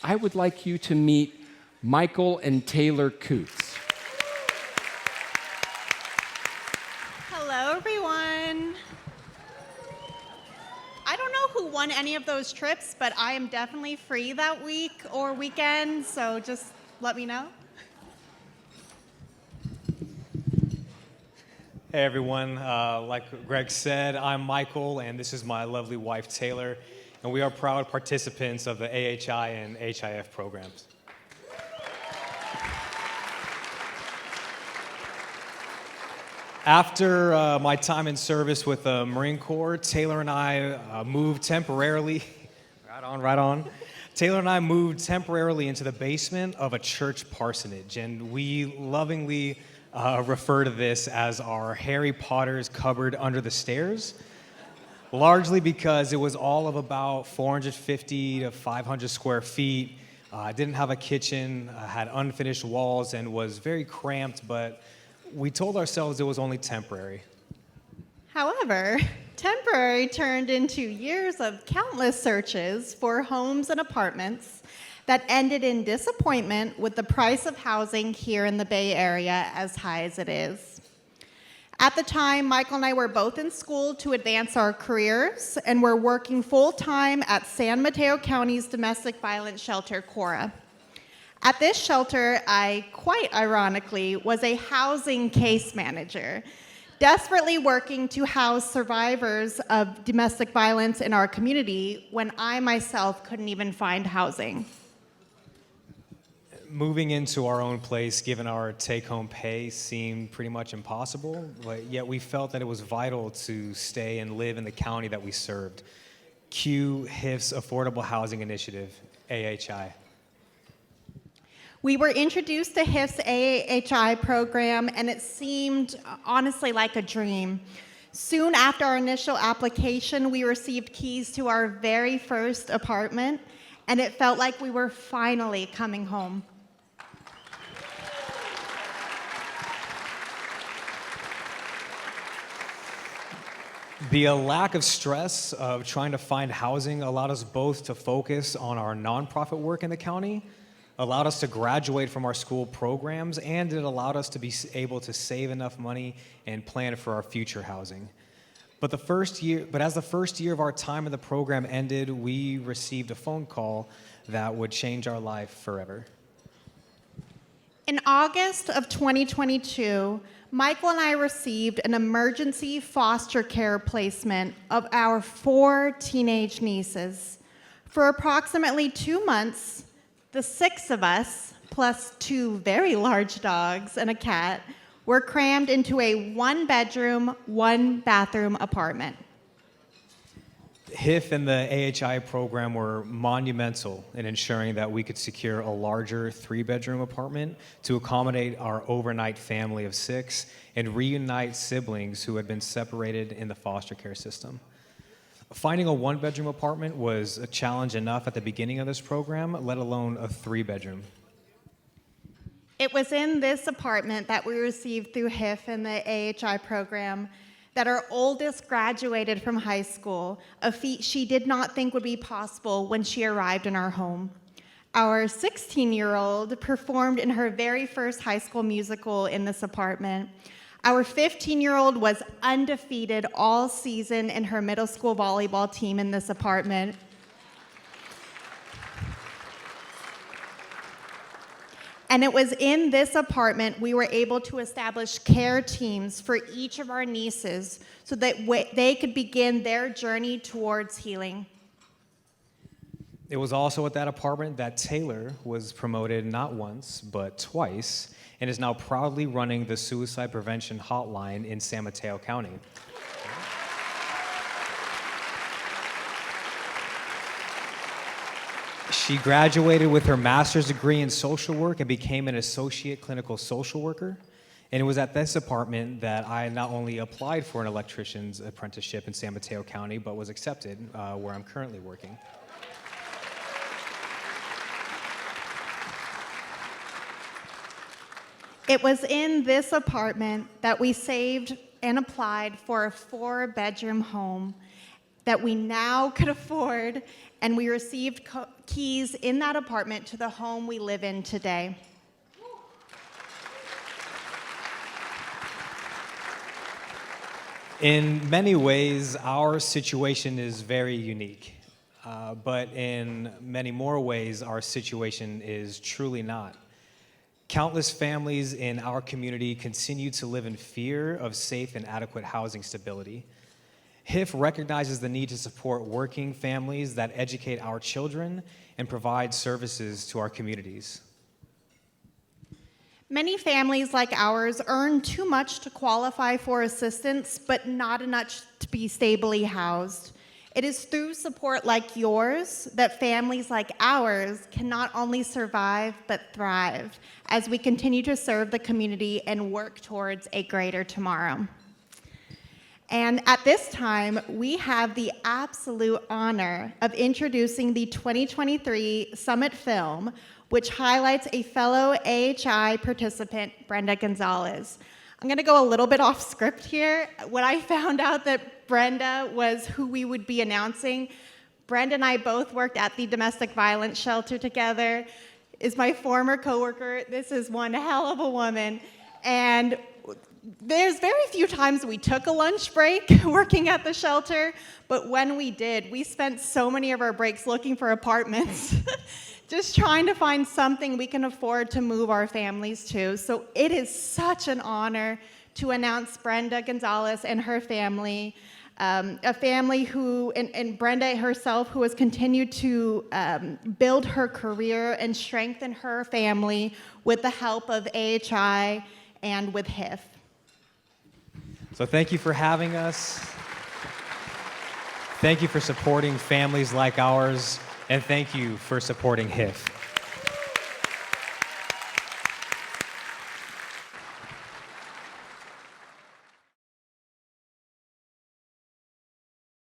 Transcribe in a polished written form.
I would like you to meet Michael and Taylor Coutts. Hello, everyone. I don't know who won any of those trips, but I am definitely free that week or weekend, so just let me know. Hey everyone, like Greg said, I'm Michael and this is my lovely wife Taylor, and we are proud participants of the AHI and HIF programs. After my time in service with the Marine Corps, Taylor and I moved temporarily, right on. Taylor and I moved temporarily into the basement of a church parsonage, and we lovingly refer to this as our Harry Potter's cupboard under the stairs, largely because it was all of about 450 to 500 square feet. Didn't have a kitchen, had unfinished walls, and was very cramped, but we told ourselves it was only temporary. However, temporary turned into years of countless searches for homes and apartments that ended in disappointment with the price of housing here in the Bay Area as high as it is. At the time, Michael and I were both in school to advance our careers and were working full-time at San Mateo County's domestic violence shelter, Cora. At this shelter, I, quite ironically, was a housing case manager, desperately working to house survivors of domestic violence in our community when I myself couldn't even find housing. Moving into our own place, given our take-home pay, seemed pretty much impossible, but yet we felt that it was vital to stay and live in the county that we served. Cue HIF's Affordable Housing Initiative, AHI. We were introduced to HIF's AHI program, and it seemed honestly like a dream. Soon after our initial application, we received keys to our very first apartment, and it felt like we were finally coming home. The lack of stress of trying to find housing allowed us both to focus on our nonprofit work in the county, allowed us to graduate from our school programs, and it allowed us to be able to save enough money and plan for our future housing. But as the first year of our time in the program ended, we received a phone call that would change our life forever. In August of 2022, Michael and I received an emergency foster care placement of our 4 teenage nieces. For approximately 2 months, the 6 of us, plus 2 very large dogs and a cat, were crammed into a 1-bedroom, 1-bathroom apartment. HIF and the AHI program were monumental in ensuring that we could secure a larger 3-bedroom apartment to accommodate our overnight family of 6 and reunite siblings who had been separated in the foster care system. Finding a 1-bedroom apartment was a challenge enough at the beginning of this program, let alone a 3-bedroom. It was in this apartment that we received through HIF and the AHI program that our oldest graduated from high school, a feat she did not think would be possible when she arrived in our home. Our 16-year-old performed in her very first high school musical in this apartment. Our 15-year-old was undefeated all season in her middle school volleyball team in this apartment. And it was in this apartment we were able to establish care teams for each of our nieces so that they could begin their journey towards healing. It was also at that apartment that Taylor was promoted not once, but twice, and is now proudly running the suicide prevention hotline in San Mateo County. She graduated with her master's degree in social work and became an associate clinical social worker. And it was at this apartment that I not only applied for an electrician's apprenticeship in San Mateo County, but was accepted where I'm currently working. It was in this apartment that we saved and applied for a 4-bedroom home. that we now could afford, and we received keys in that apartment to the home we live in today. In many ways, our situation is very unique. But in many more ways, our situation is truly not. Countless families in our community continue to live in fear of safe and adequate housing stability. HIF recognizes the need to support working families that educate our children and provide services to our communities. Many families like ours earn too much to qualify for assistance, but not enough to be stably housed. It is through support like yours that families like ours can not only survive, but thrive as we continue to serve the community and work towards a greater tomorrow. And at this time, we have the absolute honor of introducing the 2023 Summit film, which highlights a fellow AHI participant, Brenda Gonzalez. I'm gonna go a little bit off script here. When I found out that Brenda was who we would be announcing, Brenda and I both worked at the domestic violence shelter together, is my former coworker. This is one hell of a woman. And there's very few times we took a lunch break working at the shelter, but when we did, we spent so many of our breaks looking for apartments, just trying to find something we can afford to move our families to. So it is such an honor to announce Brenda Gonzalez and her family, a family who, and Brenda herself, who has continued to build her career and strengthen her family with the help of AHI and with HIF. So thank you for having us. Thank you for supporting families like ours, and thank you for supporting HIF.